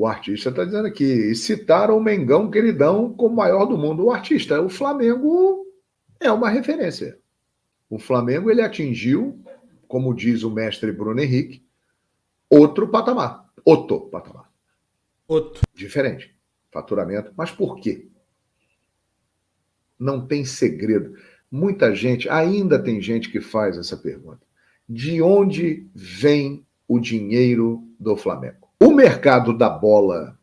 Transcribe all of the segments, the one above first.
O artista está dizendo aqui, e citaram o Mengão queridão como o maior do mundo. O artista, o Flamengo é uma referência. O Flamengo ele atingiu, como diz o mestre Bruno Henrique, outro patamar. Outro. Diferente. Faturamento. Mas por quê? Não tem segredo. Muita gente, ainda tem gente que faz essa pergunta. De onde vem o dinheiro do Flamengo? O mercado da bola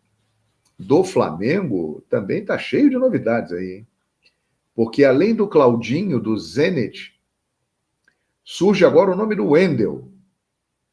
do Flamengo também está cheio de novidades aí, hein? Porque além do Claudinho, do Zenit, surge agora o nome do Wendel.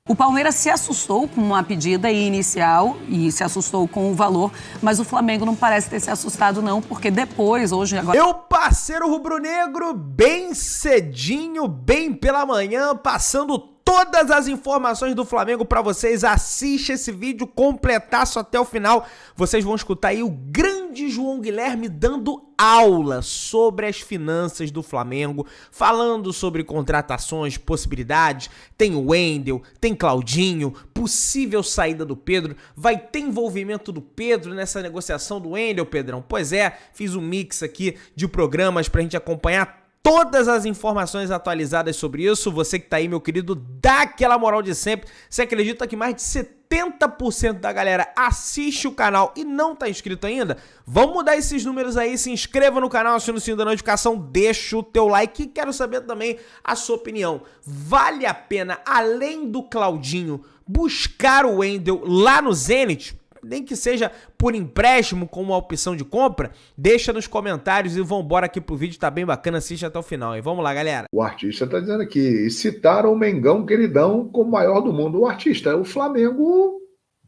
O Palmeiras se assustou com uma pedida inicial e se assustou com o valor, mas o Flamengo não parece ter se assustado não, porque depois, hoje, agora... Meu parceiro rubro-negro, bem cedinho, bem pela manhã, passando todas as informações do Flamengo pra vocês. Assiste esse vídeo completaço até o final. Vocês vão escutar aí o grande João Guilherme dando aula sobre as finanças do Flamengo, falando sobre contratações, possibilidades. Tem o Wendel, tem Claudinho, possível saída do Pedro. Vai ter envolvimento do Pedro nessa negociação do Wendel, Pedrão? Pois é, fiz um mix aqui de programas pra gente acompanhar todas as informações atualizadas sobre isso. Você que tá aí, meu querido, dá aquela moral de sempre. Você acredita que mais de 70% da galera assiste o canal e não tá inscrito ainda? Vamos mudar esses números aí. Se inscreva no canal, aciona o sininho da notificação, deixa o teu like e quero saber também a sua opinião. Vale a pena, além do Claudinho, buscar o Wendel lá no Zenit? Nem que seja por empréstimo com uma opção de compra, deixa nos comentários e vambora aqui pro vídeo, tá bem bacana, assiste até o final. E vamos lá, galera. O artista tá dizendo aqui, e citaram o Mengão queridão como o maior do mundo. O artista, o Flamengo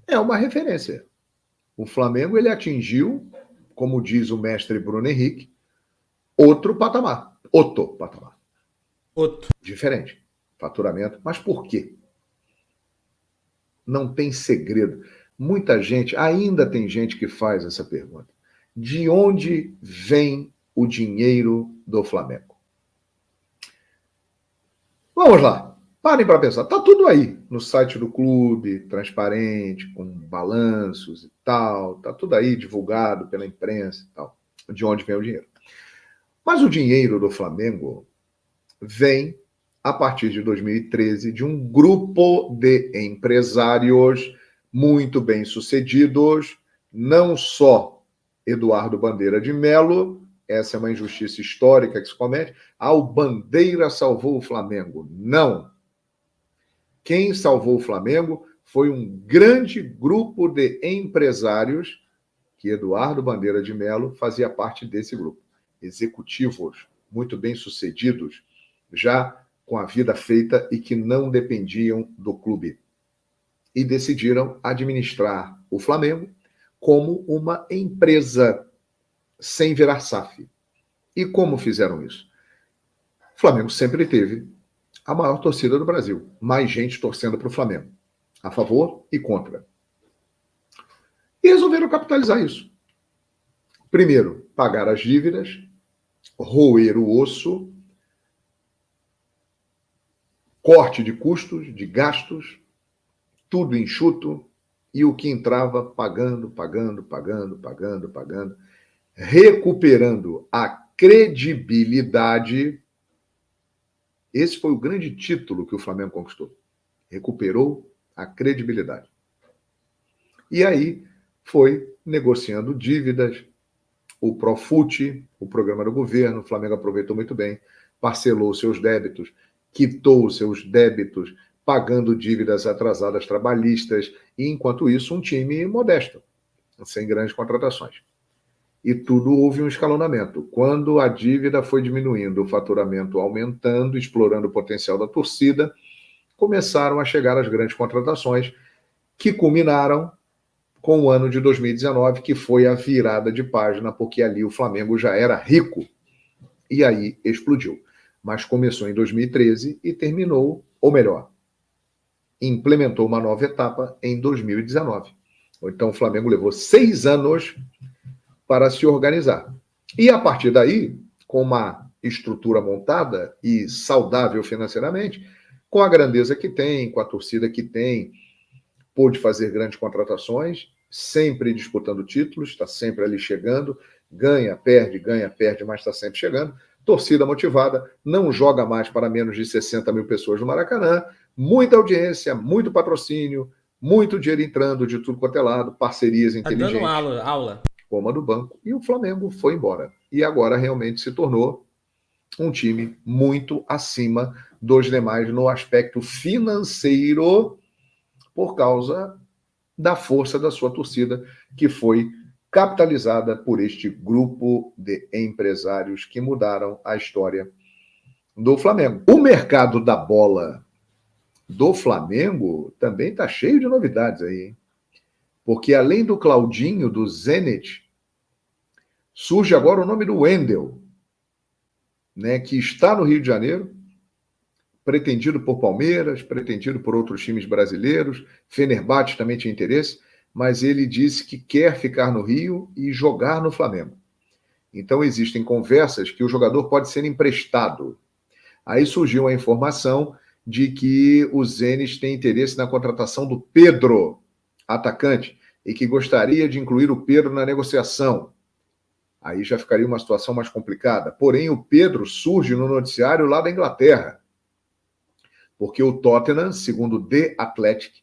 é uma referência. O Flamengo ele atingiu, como diz o mestre Bruno Henrique, outro patamar. Outro. Diferente. Faturamento. Mas por quê? Não tem segredo. Muita gente, ainda tem gente que faz essa pergunta. De onde vem o dinheiro do Flamengo? Vamos lá, parem para pensar. Está tudo aí no site do clube, transparente, com balanços e tal. Está tudo aí divulgado pela imprensa e tal. De onde vem o dinheiro? Mas o dinheiro do Flamengo vem, a partir de 2013, de um grupo de empresários muito bem-sucedidos, não só Eduardo Bandeira de Melo, essa é uma injustiça histórica que se comete, o Bandeira salvou o Flamengo. Não. Quem salvou o Flamengo foi um grande grupo de empresários que Eduardo Bandeira de Melo fazia parte desse grupo. Executivos muito bem-sucedidos, já com a vida feita e que não dependiam do clube. E decidiram administrar o Flamengo como uma empresa sem virar SAF. E como fizeram isso? O Flamengo sempre teve a maior torcida do Brasil. Mais gente torcendo para o Flamengo. A favor e contra. E resolveram capitalizar isso. Primeiro, pagar as dívidas, roer o osso, corte de custos, de gastos, tudo enxuto, e o que entrava pagando, recuperando a credibilidade. Esse foi o grande título que o Flamengo conquistou. Recuperou a credibilidade. E aí foi negociando dívidas, o Profut, o programa do governo, o Flamengo aproveitou muito bem, parcelou seus débitos, quitou seus débitos, pagando dívidas atrasadas trabalhistas, e, enquanto isso, um time modesto, sem grandes contratações. E tudo houve um escalonamento. Quando a dívida foi diminuindo, o faturamento aumentando, explorando o potencial da torcida, começaram a chegar as grandes contratações, que culminaram com o ano de 2019, que foi a virada de página, porque ali o Flamengo já era rico, e aí explodiu. Mas começou em 2013 e terminou, ou melhor, implementou uma nova etapa em 2019. Então o Flamengo levou 6 anos para se organizar. E a partir daí, com uma estrutura montada e saudável financeiramente, com a grandeza que tem, com a torcida que tem, pôde fazer grandes contratações sempre disputando títulos, está sempre ali chegando, ganha, perde, mas está sempre chegando. Torcida motivada, não joga mais para menos de 60 mil pessoas no Maracanã, muita audiência, muito patrocínio, muito dinheiro entrando de tudo quanto é lado, parcerias inteligentes. Tá dando aula. Como a do banco. E o Flamengo foi embora. E agora realmente se tornou um time muito acima dos demais no aspecto financeiro por causa da força da sua torcida, que foi capitalizada por este grupo de empresários que mudaram a história do Flamengo. O mercado da bola do Flamengo também está cheio de novidades aí, hein? Porque além do Claudinho, do Zenit, surge agora o nome do Wendel, né, que está no Rio de Janeiro, pretendido por Palmeiras, pretendido por outros times brasileiros, Fenerbahçe também tinha interesse, mas ele disse que quer ficar no Rio e jogar no Flamengo. Então existem conversas que o jogador pode ser emprestado. Aí surgiu a informação de que o Zenit tem interesse na contratação do Pedro, atacante, e que gostaria de incluir o Pedro na negociação. Aí já ficaria uma situação mais complicada. Porém, o Pedro surge no noticiário lá da Inglaterra, porque o Tottenham, segundo The Athletic,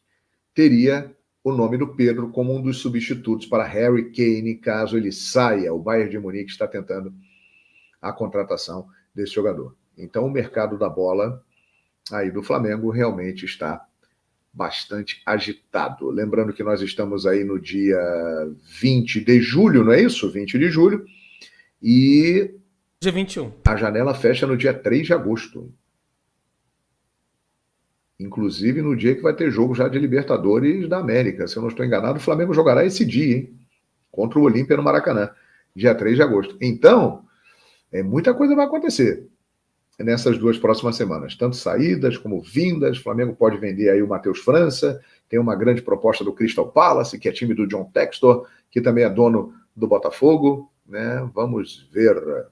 teria o nome do Pedro como um dos substitutos para Harry Kane, caso ele saia. O Bayern de Munique está tentando a contratação desse jogador. Então, o mercado da bola aí do Flamengo realmente está bastante agitado. Lembrando que nós estamos aí no dia 20 de julho, não é isso? 20 de julho. E dia 21. A janela fecha no dia 3 de agosto. Inclusive no dia que vai ter jogo já de Libertadores da América. Se eu não estou enganado, o Flamengo jogará esse dia, hein? Contra o Olímpia no Maracanã, dia 3 de agosto. Então, muita coisa vai acontecer nessas duas próximas semanas, tanto saídas como vindas. O Flamengo pode vender aí o Matheus França, tem uma grande proposta do Crystal Palace, que é time do John Textor, que também é dono do Botafogo, né? Vamos ver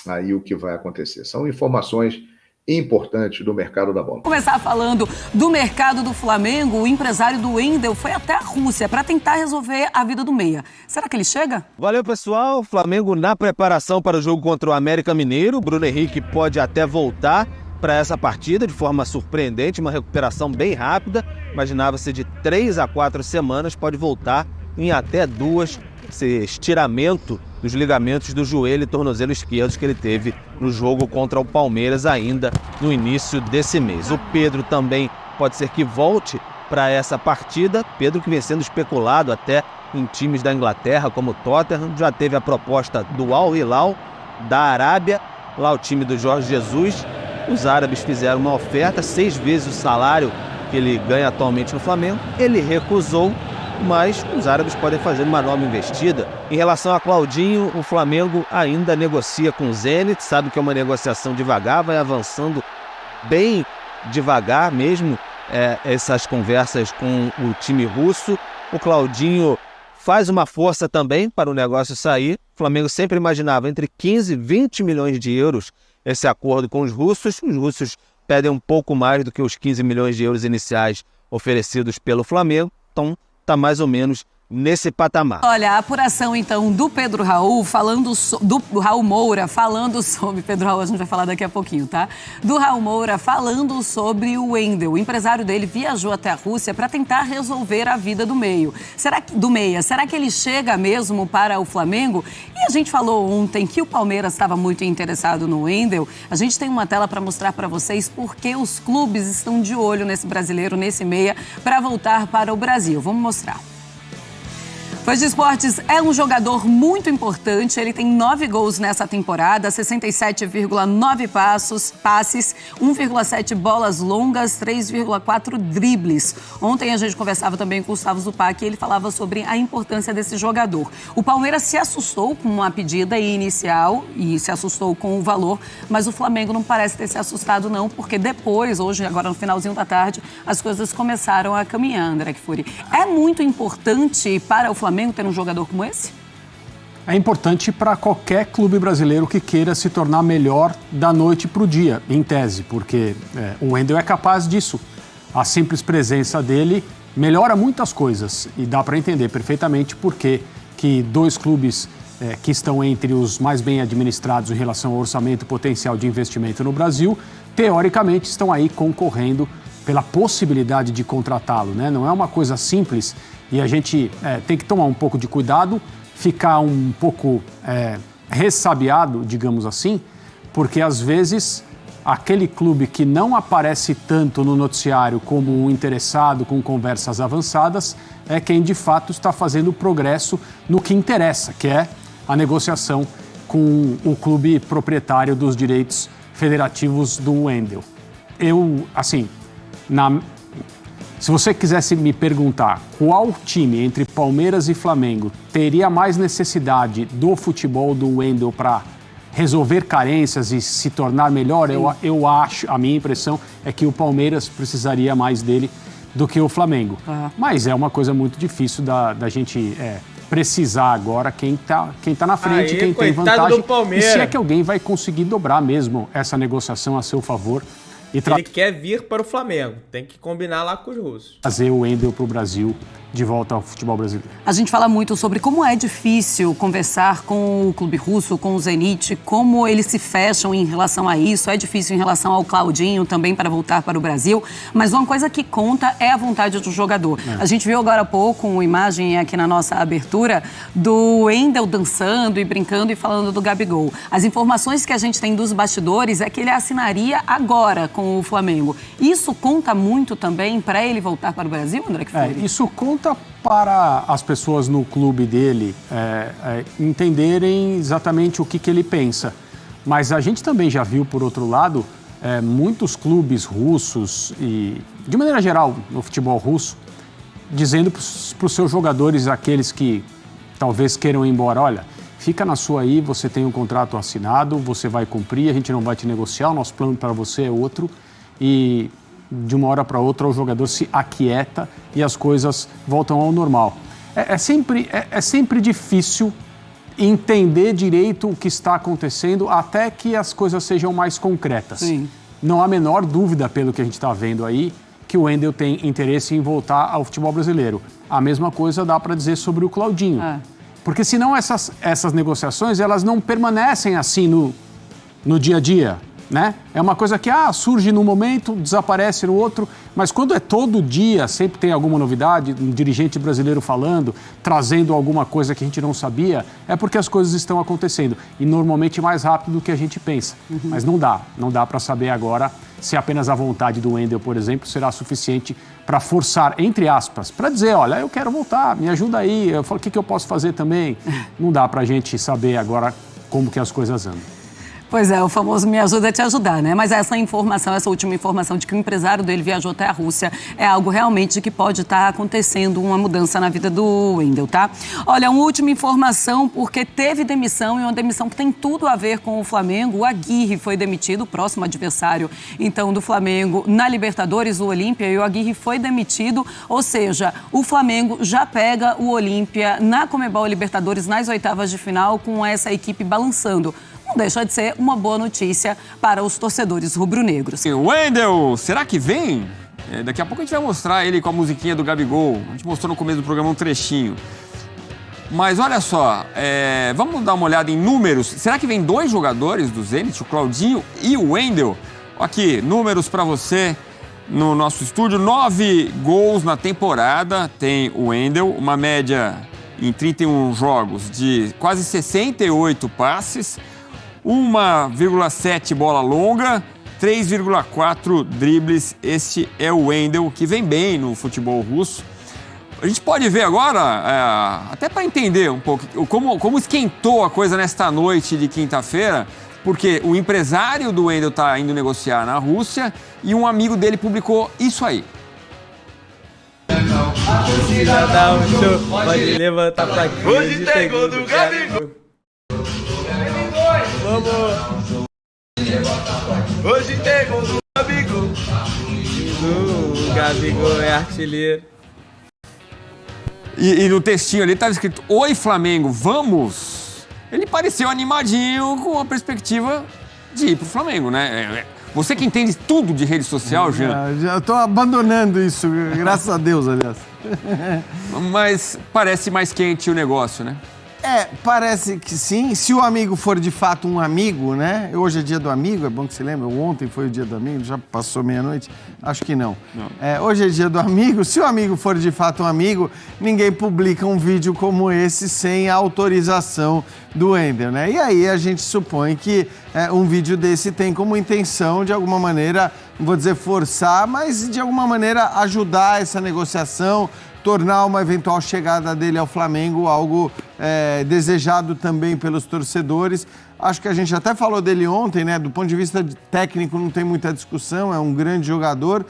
aí o que vai acontecer. São informações importante do mercado da bola. Começar falando do mercado do Flamengo, o empresário do Wendel foi até a Rússia para tentar resolver a vida do meia. Será que ele chega? Valeu, pessoal. Flamengo na preparação para o jogo contra o América Mineiro. Bruno Henrique pode até voltar para essa partida de forma surpreendente, uma recuperação bem rápida. Imaginava-se de 3 a 4 semanas, pode voltar em até 2, esse estiramento dos ligamentos do joelho e tornozelo esquerdos que ele teve no jogo contra o Palmeiras ainda no início desse mês. O Pedro também pode ser que volte para essa partida. Pedro que vem sendo especulado até em times da Inglaterra como o Tottenham. Já teve a proposta do Al Hilal da Arábia, lá o time do Jorge Jesus. Os árabes fizeram uma oferta, 6 vezes o salário que ele ganha atualmente no Flamengo. Ele recusou, mas os árabes podem fazer uma nova investida. Em relação a Claudinho, o Flamengo ainda negocia com o Zenit, sabe que é uma negociação devagar, vai avançando bem devagar mesmo essas conversas com o time russo. O Claudinho faz uma força também para o negócio sair. O Flamengo sempre imaginava entre 15 e 20 milhões de euros esse acordo com os russos. Os russos pedem um pouco mais do que os 15 milhões de euros iniciais oferecidos pelo Flamengo. Então, está mais ou menos nesse patamar. Olha, a apuração então do Pedro Raul, do Raul Moura, falando sobre... Pedro Raul, a gente vai falar daqui a pouquinho, tá? Do Raul Moura falando sobre o Wendel. O empresário dele viajou até a Rússia para tentar resolver a vida do meia. Será que ele chega mesmo para o Flamengo? E a gente falou ontem que o Palmeiras estava muito interessado no Wendel. A gente tem uma tela para mostrar para vocês porque os clubes estão de olho nesse brasileiro, nesse meia, para voltar para o Brasil. Vamos mostrar. Fãs de Esportes é um jogador muito importante, ele tem 9 gols nessa temporada, 67,9 passes, 1,7 bolas longas, 3,4 dribles. Ontem a gente conversava também com o Gustavo Zupac e ele falava sobre a importância desse jogador. O Palmeiras se assustou com uma pedida inicial e se assustou com o valor, mas o Flamengo não parece ter se assustado não, porque depois, hoje, agora no finalzinho da tarde, as coisas começaram a caminhar, André Kfouri. É muito importante para o Flamengo ter um jogador como esse? É importante para qualquer clube brasileiro que queira se tornar melhor da noite para o dia, em tese, porque o Wendel é capaz disso. A simples presença dele melhora muitas coisas e dá para entender perfeitamente por que dois clubes que estão entre os mais bem administrados em relação ao orçamento e potencial de investimento no Brasil, teoricamente estão aí concorrendo pela possibilidade de contratá-lo, né? Não é uma coisa simples e a gente tem que tomar um pouco de cuidado, ficar um pouco ressabiado, digamos assim, porque às vezes aquele clube que não aparece tanto no noticiário como um interessado com conversas avançadas é quem de fato está fazendo progresso no que interessa, que é a negociação com o clube proprietário dos direitos federativos do Wendel. Se você quisesse me perguntar qual time entre Palmeiras e Flamengo teria mais necessidade do futebol do Wendel para resolver carências e se tornar melhor, eu acho, a minha impressão é que o Palmeiras precisaria mais dele do que o Flamengo. Mas é uma coisa muito difícil da gente precisar agora quem tá na frente, quem tem vantagem. E se é que alguém vai conseguir dobrar mesmo essa negociação a seu favor. Ele quer vir para o Flamengo, tem que combinar lá com os russos. Trazer o Wendel para o Brasil, de volta ao futebol brasileiro. A gente fala muito sobre como é difícil conversar com o clube russo, com o Zenit, como eles se fecham em relação a isso. É difícil em relação ao Claudinho também para voltar para o Brasil. Mas uma coisa que conta é a vontade do jogador. A gente viu agora há pouco uma imagem aqui na nossa abertura do Wendel dançando e brincando e falando do Gabigol. As informações que a gente tem dos bastidores é que ele assinaria agora com o Flamengo. Isso conta muito também para ele voltar para o Brasil, André Kfouri? Isso conta para as pessoas no clube dele entenderem exatamente o que ele pensa. Mas a gente também já viu, por outro lado, muitos clubes russos e, de maneira geral, no futebol russo, dizendo para os seus jogadores, aqueles que talvez queiram ir embora, olha, fica na sua aí, você tem um contrato assinado, você vai cumprir, a gente não vai te negociar, o nosso plano para você é outro. E de uma hora para outra o jogador se aquieta e as coisas voltam ao normal. É sempre difícil entender direito o que está acontecendo até que as coisas sejam mais concretas. Sim. Não há a menor dúvida, pelo que a gente está vendo aí, que o Wendel tem interesse em voltar ao futebol brasileiro. A mesma coisa dá para dizer sobre o Claudinho. Porque senão essas negociações elas não permanecem assim no dia a dia. Né? É uma coisa que surge num momento, desaparece no outro, mas quando é todo dia, sempre tem alguma novidade, um dirigente brasileiro falando, trazendo alguma coisa que a gente não sabia, é porque as coisas estão acontecendo e normalmente mais rápido do que a gente pensa. Mas não dá para saber agora se apenas a vontade do Wendel, por exemplo, será suficiente para forçar, entre aspas, para dizer, olha, eu quero voltar, me ajuda aí, eu falo, o que eu posso fazer também? Não dá para a gente saber agora como que as coisas andam. Pois é, o famoso me ajuda a te ajudar, né? Mas essa última informação de que o empresário dele viajou até a Rússia é algo realmente que pode estar acontecendo uma mudança na vida do Wendel, tá? Olha, uma última informação, porque teve demissão e uma demissão que tem tudo a ver com o Flamengo. O Aguirre foi demitido, o próximo adversário, então, do Flamengo na Libertadores, o Olímpia, e o Aguirre foi demitido, ou seja, o Flamengo já pega o Olímpia na Conmebol Libertadores nas oitavas de final com essa equipe balançando. Não deixa de ser uma boa notícia para os torcedores rubro-negros. O Wendel, será que vem? Daqui a pouco a gente vai mostrar ele com a musiquinha do Gabigol. A gente mostrou no começo do programa um trechinho. Mas olha só, vamos dar uma olhada em números. Será que vem 2 jogadores do Zenit, o Claudinho e o Wendel? Aqui, números para você no nosso estúdio. 9 gols na temporada tem o Wendel, uma média em 31 jogos de quase 68 passes. 1,7 bola longa, 3,4 dribles. Este é o Wendel, que vem bem no futebol russo. A gente pode ver agora, até para entender um pouco, como esquentou a coisa nesta noite de quinta-feira, porque o empresário do Wendel está indo negociar na Rússia e um amigo dele publicou isso aí. A torcida dá um show, pode levantar pra aqui. Hoje tem gol do Gabigol. Vamos! Hoje tem gol do Gabigol. O Gabigol é artilheiro. E no textinho ali estava escrito: Oi, Flamengo, vamos! Ele pareceu animadinho com a perspectiva de ir pro Flamengo, né? Você que entende tudo de rede social, Jean. Já estou abandonando isso, graças a Deus, aliás. Mas parece mais quente o negócio, né? Parece que sim. Se o amigo for de fato um amigo, né? Hoje é dia do amigo, é bom que você lembra. Ontem foi o dia do amigo, já passou meia-noite? Acho que não. Hoje é dia do amigo. Se o amigo for de fato um amigo, ninguém publica um vídeo como esse sem a autorização do Wendel, né? E aí a gente supõe que um vídeo desse tem como intenção, de alguma maneira, não vou dizer forçar, mas de alguma maneira ajudar essa negociação, tornar uma eventual chegada dele ao Flamengo algo desejado também pelos torcedores. Acho que a gente até falou dele ontem, né? Do ponto de vista técnico não tem muita discussão, é um grande jogador.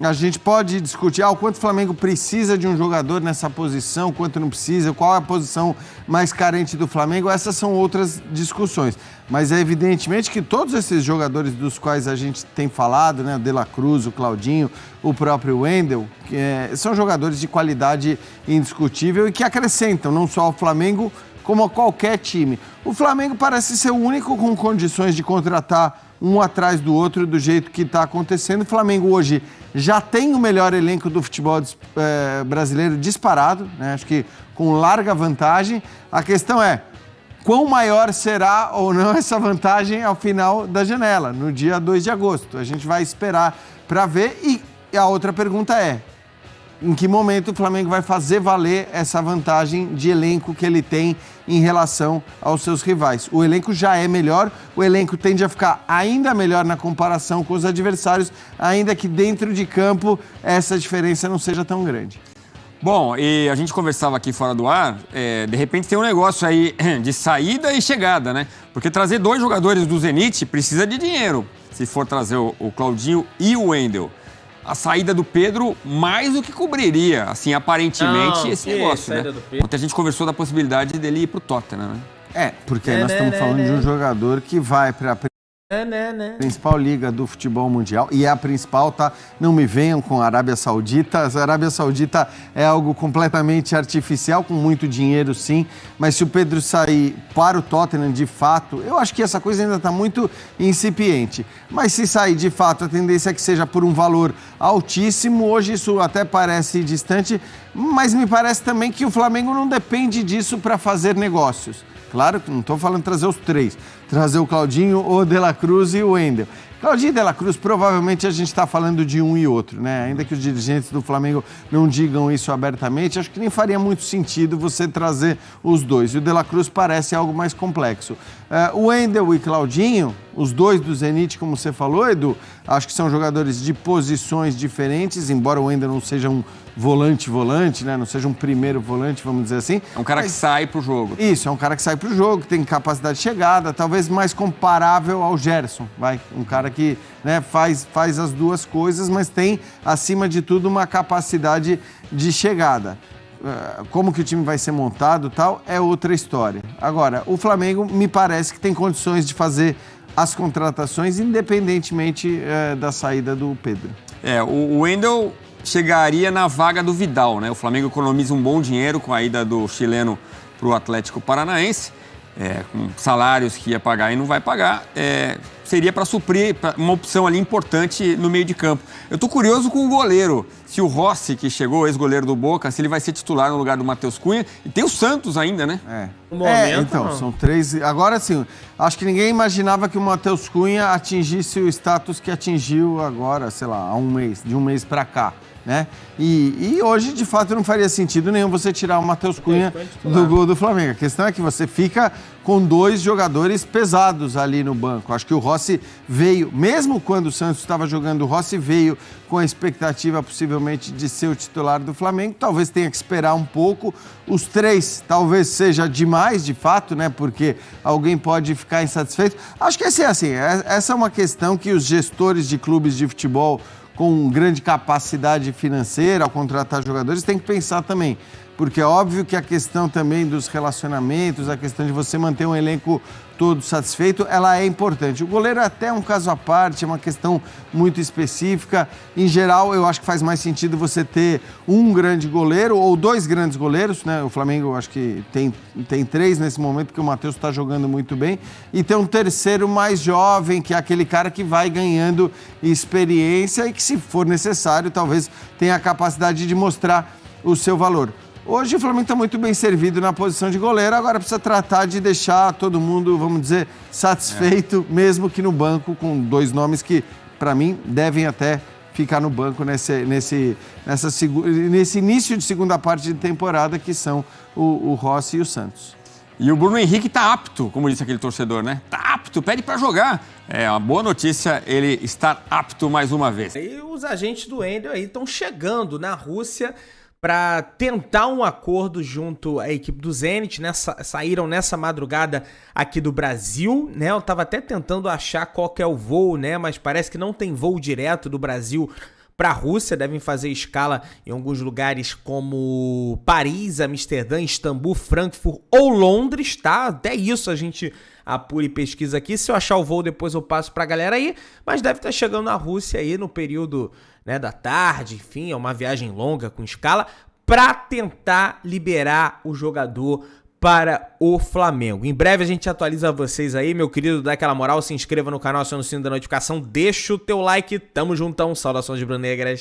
A gente pode discutir o quanto o Flamengo precisa de um jogador nessa posição, quanto não precisa, qual é a posição mais carente do Flamengo. Essas são outras discussões. Mas é evidentemente que todos esses jogadores dos quais a gente tem falado, né, o De La Cruz, o Claudinho, o próprio Wendel, são jogadores de qualidade indiscutível e que acrescentam não só ao Flamengo, como a qualquer time. O Flamengo parece ser o único com condições de contratar um atrás do outro do jeito que está acontecendo. O Flamengo hoje já tem o melhor elenco do futebol brasileiro disparado, né? Acho que com larga vantagem. A questão é, quão maior será ou não essa vantagem ao final da janela, no dia 2 de agosto. A gente vai esperar para ver. E a outra pergunta é, em que momento o Flamengo vai fazer valer essa vantagem de elenco que ele tem em relação aos seus rivais? O elenco já é melhor, o elenco tende a ficar ainda melhor na comparação com os adversários, ainda que dentro de campo essa diferença não seja tão grande. Bom, e a gente conversava aqui fora do ar, de repente tem um negócio aí de saída e chegada, né? Porque trazer 2 jogadores do Zenit precisa de dinheiro, se for trazer o Claudinho e o Wendel. A saída do Pedro mais do que cobriria, assim, aparentemente, esse negócio, né? Ontem a gente conversou da possibilidade dele ir pro Tottenham, né? Porque nós estamos falando de um jogador que vai para a principal liga do futebol mundial, e é a principal, tá? Não me venham com a Arábia Saudita. A Arábia Saudita é algo completamente artificial, com muito dinheiro, sim, mas se o Pedro sair para o Tottenham, de fato, eu acho que essa coisa ainda está muito incipiente, mas se sair de fato, a tendência é que seja por um valor altíssimo. Hoje isso até parece distante, mas me parece também que o Flamengo não depende disso para fazer negócios. Claro que não estou falando de trazer os 3, trazer o Claudinho, o De La Cruz e o Wendel. Claudinho e De La Cruz, provavelmente a gente está falando de um e outro, né? Ainda que os dirigentes do Flamengo não digam isso abertamente, acho que nem faria muito sentido você trazer os 2. E o De La Cruz parece algo mais complexo. O Wendel e Claudinho, os 2 do Zenit, como você falou, Edu, acho que são jogadores de posições diferentes, embora o Wendel não seja um volante, né? Não seja um primeiro volante, vamos dizer assim. É um cara que sai pro jogo. Isso, é um cara que sai pro jogo, que tem capacidade de chegada, talvez mais comparável ao Gerson, vai. Um cara que, né, faz as duas coisas, mas tem, acima de tudo, uma capacidade de chegada. Como que o time vai ser montado e tal, é outra história. Agora, o Flamengo me parece que tem condições de fazer as contratações, independentemente da saída do Pedro. O Wendel chegaria na vaga do Vidal, né? O Flamengo economiza um bom dinheiro com a ida do chileno para o Atlético Paranaense, com salários que ia pagar e não vai pagar, seria para suprir uma opção ali importante no meio de campo. Eu estou curioso com o goleiro, se o Rossi, que chegou, ex-goleiro do Boca, se ele vai ser titular no lugar do Matheus Cunha, e tem o Santos ainda, né? Então, são 3... Agora sim, acho que ninguém imaginava que o Matheus Cunha atingisse o status que atingiu agora, sei lá, há um mês, de um mês para cá, né? E hoje, de fato, não faria sentido nenhum você tirar o Matheus Cunha do gol do Flamengo. A questão é que você fica com 2 jogadores pesados ali no banco. Acho que o Rossi veio, mesmo quando o Santos estava jogando, o Rossi veio com a expectativa possivelmente de ser o titular do Flamengo. Talvez tenha que esperar um pouco. Os 3 talvez seja demais, de fato, né? Porque alguém pode ficar insatisfeito. Acho que essa é uma questão que os gestores de clubes de futebol com grande capacidade financeira ao contratar jogadores têm que pensar também. porque é óbvio que a questão também dos relacionamentos, a questão de você manter um elenco todo satisfeito, ela é importante. O goleiro é até um caso à parte, é uma questão muito específica. Em geral, eu acho que faz mais sentido você ter um grande goleiro ou 2 grandes goleiros, né? O Flamengo, eu acho que tem 3 nesse momento, porque o Matheus está jogando muito bem, e ter um terceiro mais jovem, que é aquele cara que vai ganhando experiência e que, se for necessário, talvez tenha a capacidade de mostrar o seu valor. Hoje o Flamengo está muito bem servido na posição de goleiro, agora precisa tratar de deixar todo mundo, vamos dizer, satisfeito, mesmo que no banco, com 2 nomes que, para mim, devem até ficar no banco nesse início de segunda parte de temporada, que são o Rossi e o Santos. E o Bruno Henrique tá apto, como disse aquele torcedor, né? Tá apto, pede para jogar. É uma boa notícia ele estar apto mais uma vez. E os agentes do Wendel aí estão chegando na Rússia para tentar um acordo junto à equipe do Zenit, né? Saíram nessa madrugada aqui do Brasil, né? Eu tava até tentando achar qual que é o voo, né? Mas parece que não tem voo direto do Brasil para a Rússia, devem fazer escala em alguns lugares como Paris, Amsterdã, Istambul, Frankfurt ou Londres, tá? Até isso a gente apura e pesquisa aqui. Se eu achar o voo, depois eu passo pra galera aí, mas deve estar chegando na Rússia aí no período, né, da tarde, enfim, é uma viagem longa com escala, para tentar liberar o jogador para o Flamengo. Em breve a gente atualiza vocês aí, meu querido, dá aquela moral, se inscreva no canal, aciona o sino da notificação, deixa o teu like, tamo juntão, saudações de Brunegras.